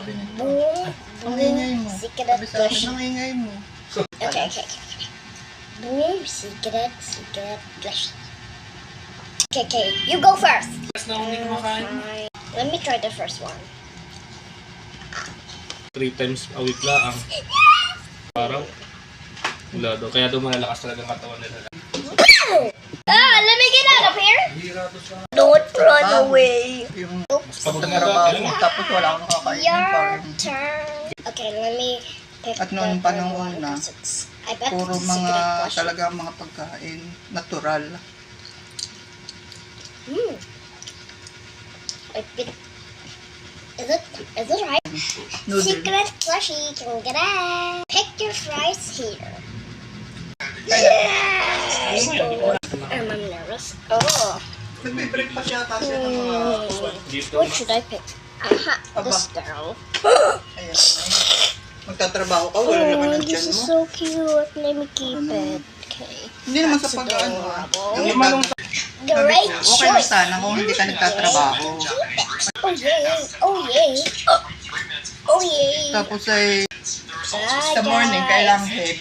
sabi nito? Boom, Ang ingay mo. secret Sabi sa akin, blush. ang ingay mo. Okay. Boom, secret blush. Okay, you go first. Last na hindi kumakain. Fine. Let me try the first one. 3 times a week lang ang araw. Wala daw. Kaya daw malalakas talaga ang katawan nila. Let me get out of here. Hira to sa... Don't run away. Yung Oops. Pagod na trabaho ka. mo, tapos wala akong nakakainin. Your Parang turn. Okay, let me pick At noong the panahon one una, because it's- I bet puro it's mga secret blush. talaga mga pagkain, natural. I pick. Is it right? Noodle. Secret plushie, can get out. Pick your fries here. Kaya, Yes! Oh, I'm nervous. Oh. nagbe-break pa siya kasi ng mga Dito. What should I pick? Aha, Aba. this girl. ayan. Magtatrabaho ka, wala naman ang This tiyan is mo. so cute. Let me keep it. Okay. Hindi naman sa That's pag-ano. adorable. Yung Great okay lang choice. sana kung hindi ka nagtatrabaho. Oh yay! Oh yay! Oh yay! Tapos ay Bye, sa morning, guys. kailangan heavy.